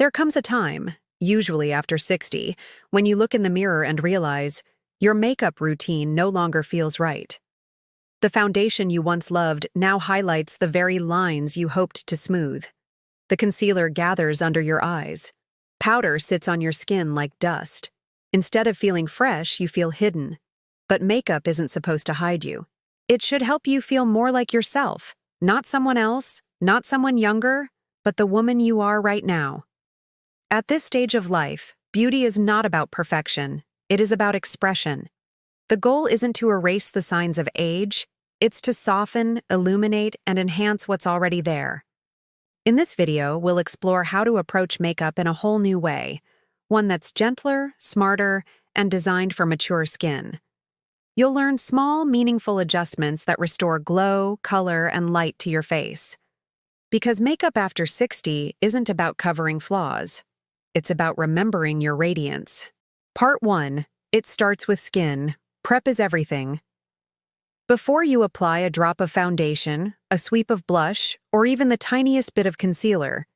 There comes a time, usually after 60, when you look in the mirror and realize your makeup routine no longer feels right. The foundation you once loved now highlights the very lines you hoped to smooth. The concealer gathers under your eyes. Powder sits on your skin like dust. Instead of feeling fresh, you feel hidden. But makeup isn't supposed to hide you. It should help you feel more like yourself, not someone else, not someone younger, but the woman you are right now. At this stage of life, beauty is not about perfection. It is about expression. The goal isn't to erase the signs of age, it's to soften, illuminate, and enhance what's already there. In this video, we'll explore how to approach makeup in a whole new way, one that's gentler, smarter, and designed for mature skin. You'll learn small, meaningful adjustments that restore glow, color, and light to your face. Because makeup after 60 isn't about covering flaws. It's about remembering your radiance. Part 1. It starts with skin. Prep is everything. Before you apply a drop of foundation, a sweep of blush, or even the tiniest bit of concealer,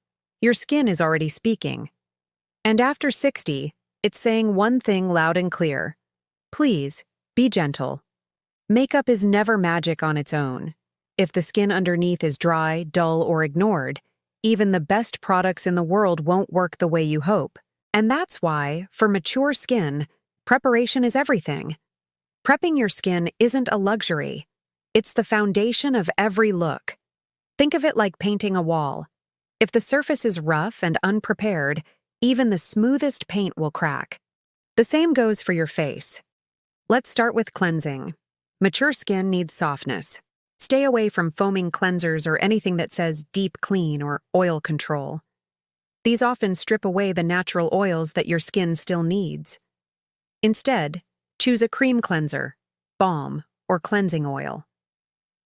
your skin is already speaking. And after 60, it's saying one thing loud and clear. Please, be gentle. Makeup is never magic on its own. If the skin underneath is dry, dull, or ignored, even the best products in the world won't work the way you hope. And that's why, for mature skin, preparation is everything. Prepping your skin isn't a luxury. It's the foundation of every look. Think of it like painting a wall. If the surface is rough and unprepared, even the smoothest paint will crack. The same goes for your face. Let's start with cleansing. Mature skin needs softness. Stay away from foaming cleansers or anything that says deep clean or oil control. These often strip away the natural oils that your skin still needs. Instead, choose a cream cleanser, balm, or cleansing oil.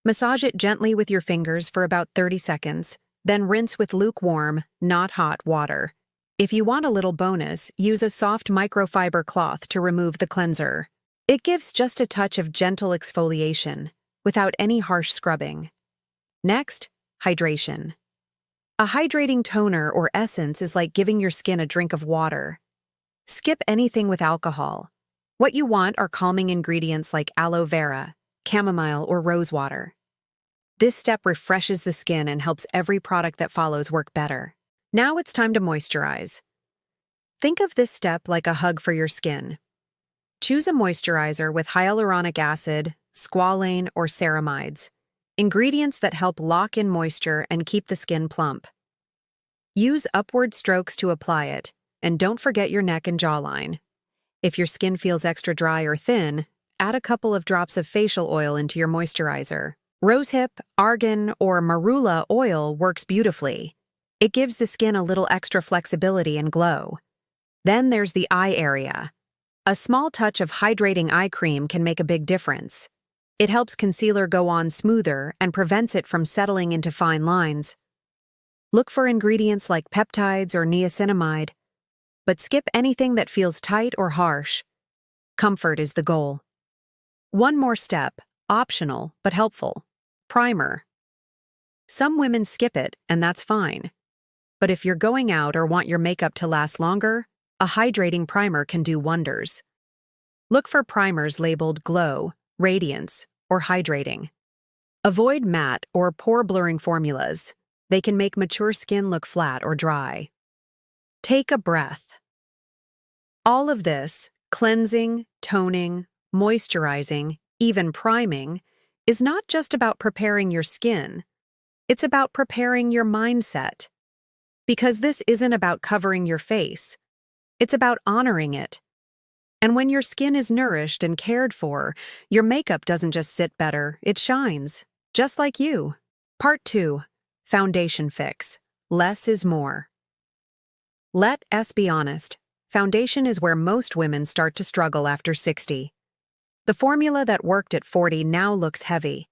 Massage it gently with your fingers for about 30 seconds, then rinse with lukewarm, not hot water. If you want a little bonus, use a soft microfiber cloth to remove the cleanser. It gives just a touch of gentle exfoliation, without any harsh scrubbing. Next, hydration. A hydrating toner or essence is like giving your skin a drink of water. Skip anything with alcohol. What you want are calming ingredients like aloe vera, chamomile, or rose water. This step refreshes the skin and helps every product that follows work better. Now it's time to moisturize. Think of this step like a hug for your skin. Choose a moisturizer with hyaluronic acid, squalane, or ceramides, ingredients that help lock in moisture and keep the skin plump. Use upward strokes to apply it, and don't forget your neck and jawline. If your skin feels extra dry or thin, add a couple of drops of facial oil into your moisturizer. Rosehip, argan, or marula oil works beautifully. It gives the skin a little extra flexibility and glow. Then there's the eye area. A small touch of hydrating eye cream can make a big difference. It helps concealer go on smoother and prevents it from settling into fine lines. Look for ingredients like peptides or niacinamide, but skip anything that feels tight or harsh. Comfort is the goal. One more step, optional but helpful. Primer. Some women skip it, and that's fine. But if you're going out or want your makeup to last longer, a hydrating primer can do wonders. Look for primers labeled glow, radiance, or hydrating. Avoid matte or pore-blurring formulas. They can make mature skin look flat or dry. Take a breath. All of this, cleansing, toning, moisturizing, even priming, is not just about preparing your skin. It's about preparing your mindset. Because this isn't about covering your face. It's about honoring it. And when your skin is nourished and cared for, your makeup doesn't just sit better, it shines. Just like you. Part 2. Foundation fix. Less is more. Let us be honest. Foundation is where most women start to struggle after 60. The formula that worked at 40 now looks heavy.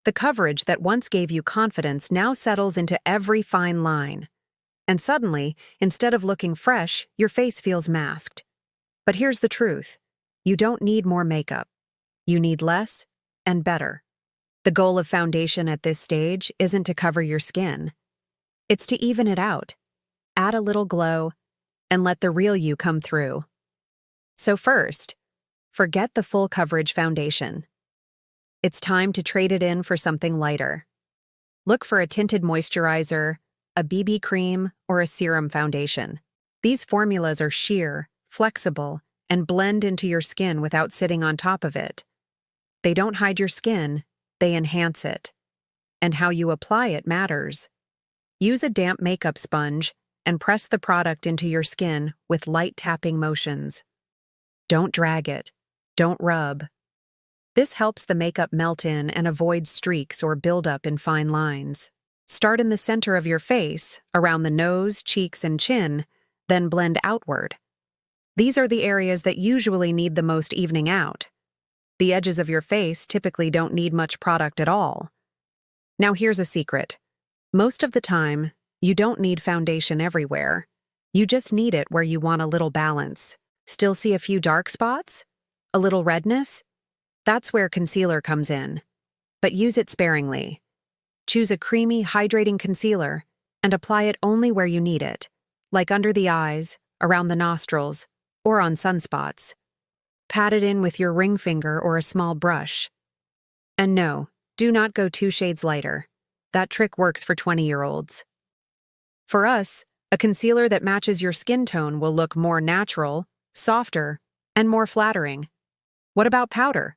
The coverage that once gave you confidence now settles into every fine line. And suddenly, instead of looking fresh, your face feels masked. But here's the truth. You don't need more makeup. You need less and better. The goal of foundation at this stage isn't to cover your skin. It's to even it out. add a little glow, and let the real you come through. So first, forget the full coverage foundation. It's time to trade it in for something lighter. Look for a tinted moisturizer, a BB cream, or a serum foundation. These formulas are sheer, flexible, and blend into your skin without sitting on top of it. They don't hide your skin, they enhance it. And how you apply it matters. Use a damp makeup sponge and press the product into your skin with light tapping motions. Don't drag it. Don't rub. This helps the makeup melt in and avoid streaks or buildup in fine lines. Start in the center of your face, around the nose, cheeks, and chin, then blend outward. These are the areas that usually need the most evening out. The edges of your face typically don't need much product at all. Now here's a secret. Most of the time, you don't need foundation everywhere. You just need it where you want a little balance. Still see a few dark spots? A little redness? That's where concealer comes in. But use it sparingly. Choose a creamy, hydrating concealer and apply it only where you need it, like under the eyes, around the nostrils, or on sunspots. Pat it in with your ring finger or a small brush. And no, do not go 2 shades lighter. That trick works for 20-year-olds. For us, a concealer that matches your skin tone will look more natural, softer, and more flattering. What about powder?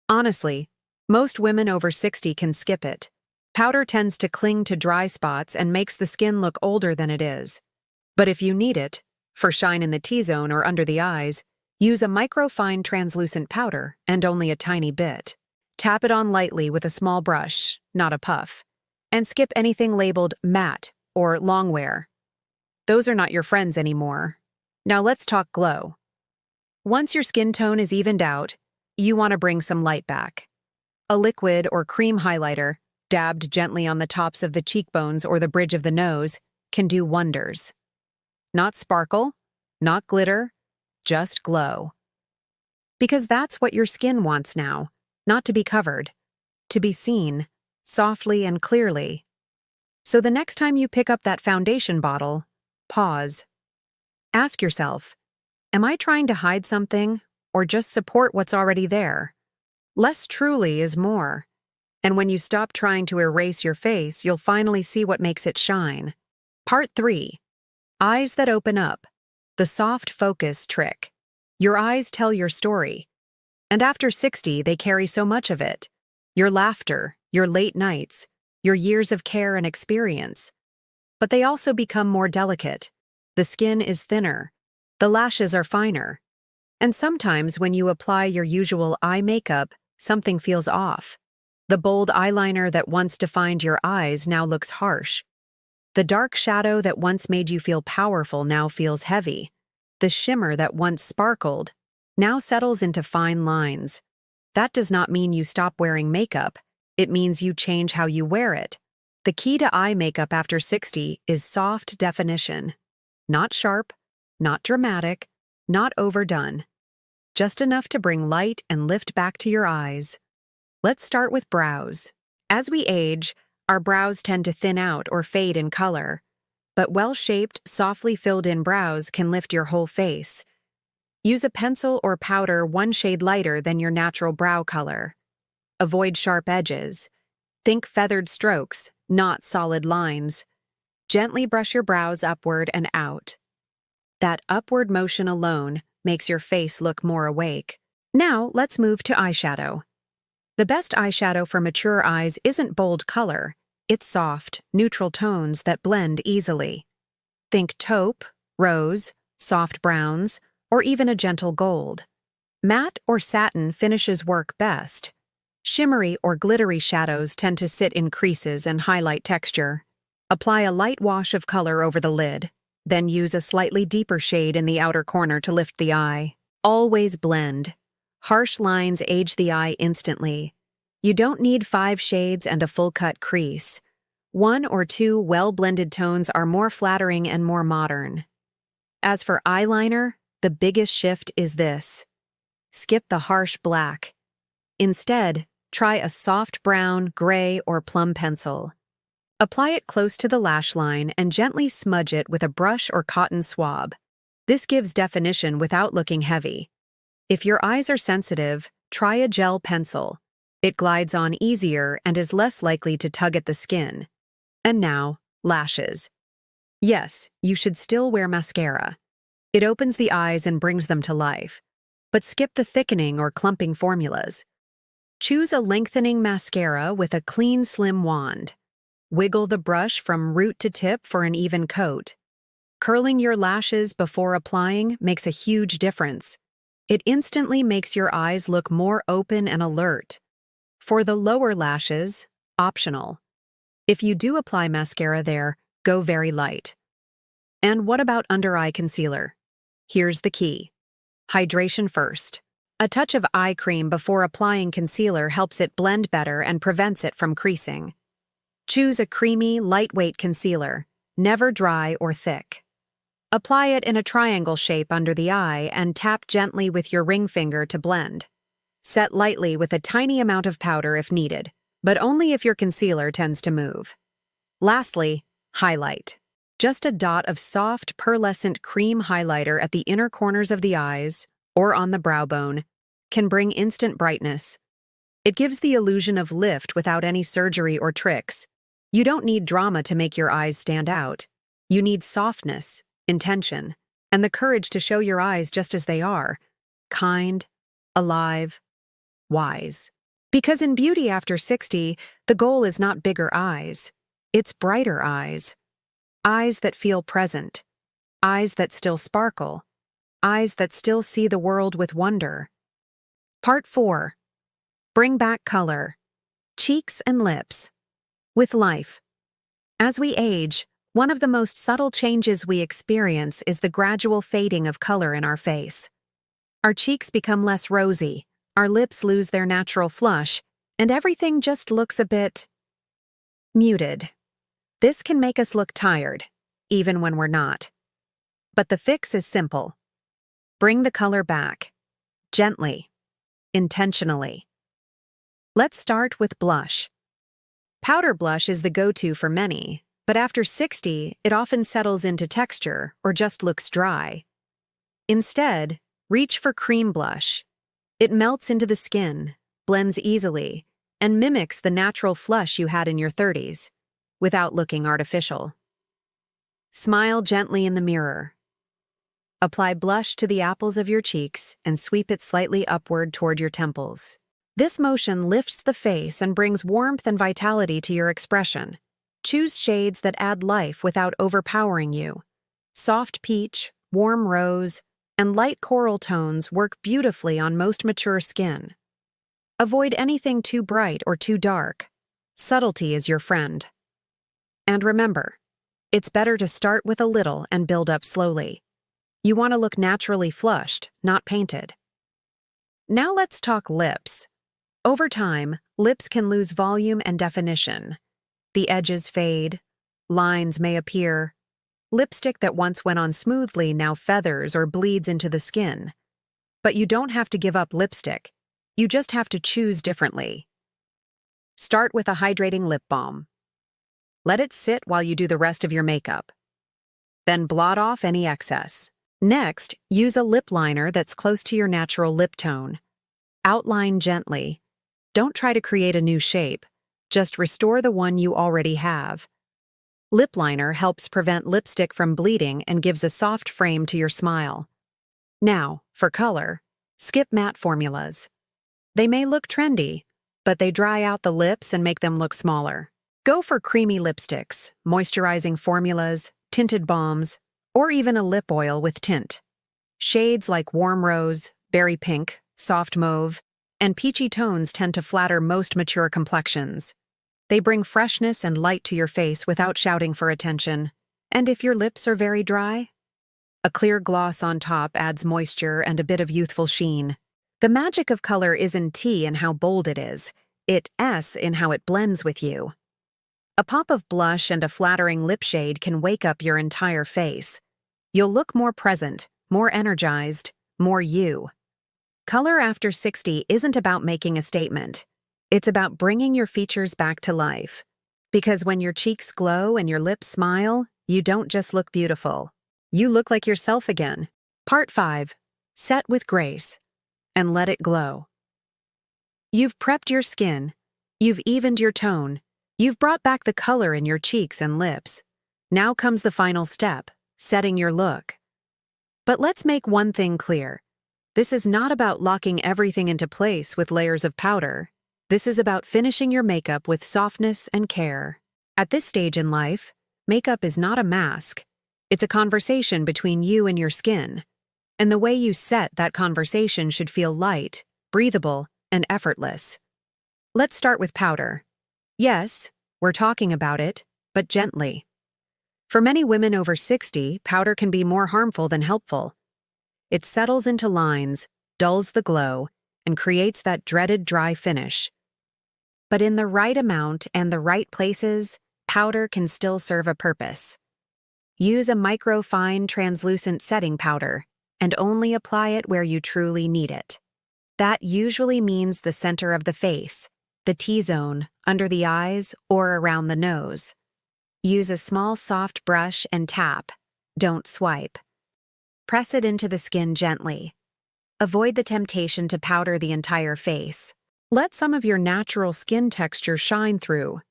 Honestly, most women over 60 can skip it. Powder tends to cling to dry spots and makes the skin look older than it is. But if you need it, for shine in the T-zone or under the eyes, use a microfine translucent powder and only a tiny bit. Tap it on lightly with a small brush, not a puff, and skip anything labeled matte or long wear. Those are not your friends anymore. Now let's talk glow. Once your skin tone is evened out, you want to bring some light back. A liquid or cream highlighter, dabbed gently on the tops of the cheekbones or the bridge of the nose, can do wonders. Not sparkle, not glitter, just glow. Because that's what your skin wants now, not to be covered, to be seen, softly and clearly. So the next time you pick up that foundation bottle, pause. Ask yourself, am I trying to hide something or just support what's already there? Less truly is more. And when you stop trying to erase your face, you'll finally see what makes it shine. Part 3. Eyes that open up. The soft focus trick. Your eyes tell your story. And after 60, they carry so much of it. Your laughter, your late nights, your years of care and experience. But they also become more delicate. The skin is thinner. The lashes are finer. And sometimes when you apply your usual eye makeup, something feels off. The bold eyeliner that once defined your eyes now looks harsh. The dark shadow that once made you feel powerful now feels heavy. The shimmer that once sparkled now settles into fine lines. That does not mean you stop wearing makeup. It means you change how you wear it. The key to eye makeup after 60 is soft definition. Not sharp, not dramatic, not overdone. Just enough to bring light and lift back to your eyes. Let's start with brows. As we age, our brows tend to thin out or fade in color, but well-shaped, softly filled-in brows can lift your whole face. Use a pencil or powder 1 shade lighter than your natural brow color. Avoid sharp edges. Think feathered strokes, not solid lines. Gently brush your brows upward and out. That upward motion alone makes your face look more awake. Now, let's move to eyeshadow. The best eyeshadow for mature eyes isn't bold color. It's soft, neutral tones that blend easily. Think taupe, rose, soft browns, or even a gentle gold. Matte or satin finishes work best. Shimmery or glittery shadows tend to sit in creases and highlight texture. Apply a light wash of color over the lid, then use a slightly deeper shade in the outer corner to lift the eye. Always blend. Harsh lines age the eye instantly. You don't need 5 shades and a full-cut crease. 1 or 2 well-blended tones are more flattering and more modern. As for eyeliner, the biggest shift is this. Skip the harsh black. Instead, try a soft brown, gray, or plum pencil. Apply it close to the lash line and gently smudge it with a brush or cotton swab. This gives definition without looking heavy. If your eyes are sensitive, try a gel pencil. It glides on easier and is less likely to tug at the skin. And now, lashes. Yes, you should still wear mascara. It opens the eyes and brings them to life. But skip the thickening or clumping formulas. Choose a lengthening mascara with a clean, slim wand. Wiggle the brush from root to tip for an even coat. Curling your lashes before applying makes a huge difference. It instantly makes your eyes look more open and alert. For the lower lashes, optional. If you do apply mascara there, go very light. And what about under-eye concealer? Here's the key. Hydration first. A touch of eye cream before applying concealer helps it blend better and prevents it from creasing. Choose a creamy, lightweight concealer, never dry or thick. Apply it in a triangle shape under the eye and tap gently with your ring finger to blend. Set lightly with a tiny amount of powder if needed, but only if your concealer tends to move. Lastly, highlight. Just a dot of soft, pearlescent cream highlighter at the inner corners of the eyes, or on the brow bone, can bring instant brightness. It gives the illusion of lift without any surgery or tricks. You don't need drama to make your eyes stand out. You need softness, intention, and the courage to show your eyes just as they are, kind, alive, wise. Because in beauty after 60, the goal is not bigger eyes. It's brighter eyes. Eyes that feel present. Eyes that still sparkle. Eyes that still see the world with wonder. Part 4. Bring back color. Cheeks and lips. With life. As we age, one of the most subtle changes we experience is the gradual fading of color in our face. Our cheeks become less rosy, our lips lose their natural flush, and everything just looks a bit muted. This can make us look tired, even when we're not. But the fix is simple. Bring the color back. Gently. Intentionally. Let's start with blush. Powder blush is the go-to for many, but after 60, it often settles into texture or just looks dry. Instead, reach for cream blush. It melts into the skin, blends easily, and mimics the natural flush you had in your 30s, without looking artificial. Smile gently in the mirror. Apply blush to the apples of your cheeks and sweep it slightly upward toward your temples. This motion lifts the face and brings warmth and vitality to your expression. Choose shades that add life without overpowering you. Soft peach, warm rose, and light coral tones work beautifully on most mature skin. Avoid anything too bright or too dark. Subtlety is your friend. And remember, it's better to start with a little and build up slowly. You want to look naturally flushed, not painted. Now let's talk lips. Over time, lips can lose volume and definition. The edges fade, lines may appear. Lipstick that once went on smoothly now feathers or bleeds into the skin. But you don't have to give up lipstick. You just have to choose differently. Start with a hydrating lip balm. Let it sit while you do the rest of your makeup. Then blot off any excess. Next, use a lip liner that's close to your natural lip tone. Outline gently. Don't try to create a new shape. Just restore the one you already have. Lip liner helps prevent lipstick from bleeding and gives a soft frame to your smile. Now, for color, skip matte formulas. They may look trendy, but they dry out the lips and make them look smaller. Go for creamy lipsticks, moisturizing formulas, tinted balms, or even a lip oil with tint. Shades like warm rose, berry pink, soft mauve, and peachy tones tend to flatter most mature complexions. They bring freshness and light to your face without shouting for attention. And if your lips are very dry, a clear gloss on top adds moisture and a bit of youthful sheen. The magic of color isn't T in how bold it is, it's in how it blends with you. A pop of blush and a flattering lip shade can wake up your entire face. You'll look more present, more energized, more you. Color after 60 isn't about making a statement. It's about bringing your features back to life. Because when your cheeks glow and your lips smile, you don't just look beautiful. You look like yourself again. Part 5. Set with grace. And let it glow. You've prepped your skin. You've evened your tone. You've brought back the color in your cheeks and lips. Now comes the final step, setting your look. But let's make one thing clear. This is not about locking everything into place with layers of powder. This is about finishing your makeup with softness and care. At this stage in life, makeup is not a mask. It's a conversation between you and your skin. And the way you set that conversation should feel light, breathable, and effortless. Let's start with powder. Yes, we're talking about it, but gently. For many women over 60, powder can be more harmful than helpful. It settles into lines, dulls the glow, and creates that dreaded dry finish. But in the right amount and the right places, powder can still serve a purpose. Use a micro-fine translucent setting powder, and only apply it where you truly need it. That usually means the center of the face, the T-zone, under the eyes, or around the nose. Use a small soft brush and tap. Don't swipe. Press it into the skin gently. Avoid the temptation to powder the entire face. Let some of your natural skin texture shine through.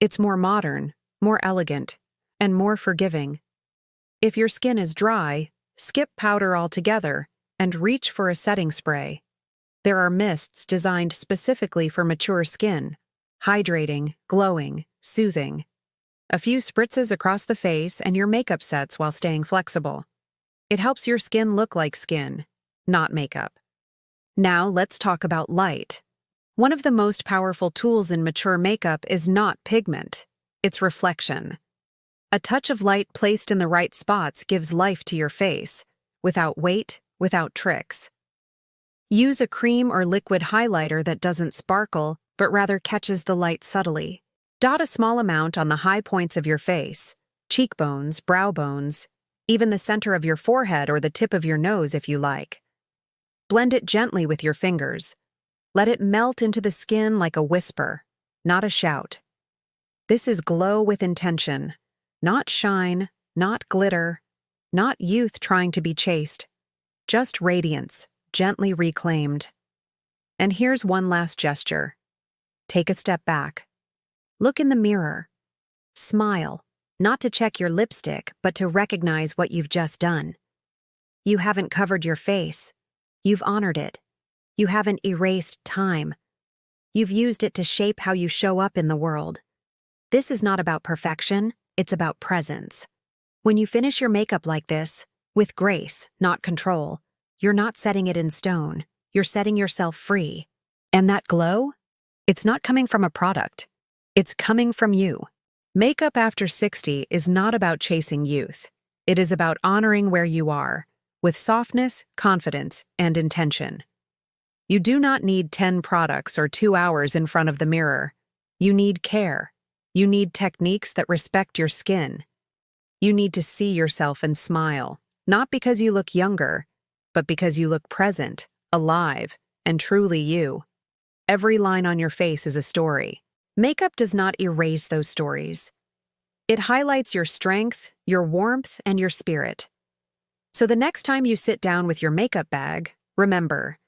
It's more modern, more elegant, and more forgiving. If your skin is dry, skip powder altogether and reach for a setting spray. There are mists designed specifically for mature skin, hydrating, glowing, soothing. A few spritzes across the face and your makeup sets while staying flexible. It helps your skin look like skin, not makeup. Now let's talk about light. One of the most powerful tools in mature makeup is not pigment, it's reflection. A touch of light placed in the right spots gives life to your face, without weight, without tricks. Use a cream or liquid highlighter that doesn't sparkle, but rather catches the light subtly. Dot a small amount on the high points of your face, cheekbones, brow bones, even the center of your forehead or the tip of your nose if you like. Blend it gently with your fingers. Let it melt into the skin like a whisper, not a shout. This is glow with intention, not shine, not glitter, not youth trying to be chaste, just radiance, gently reclaimed. And here's one last gesture. Take a step back. Look in the mirror. Smile, not to check your lipstick, but to recognize what you've just done. You haven't covered your face. You've honored it. You haven't erased time. You've used it to shape how you show up in the world. This is not about perfection, it's about presence. When you finish your makeup like this, with grace, not control, you're not setting it in stone, you're setting yourself free. And that glow? It's not coming from a product. It's coming from you. Makeup after 60 is not about chasing youth. It is about honoring where you are, with softness, confidence, and intention. You do not need 10 products or 2 hours in front of the mirror. You need care. You need techniques that respect your skin. You need to see yourself and smile, not because you look younger, but because you look present, alive, and truly you. Every line on your face is a story. Makeup does not erase those stories. It highlights your strength, your warmth, and your spirit. So the next time you sit down with your makeup bag, remember,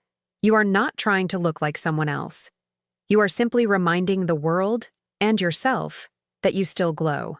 you are not trying to look like someone else. You are simply reminding the world and yourself that you still glow.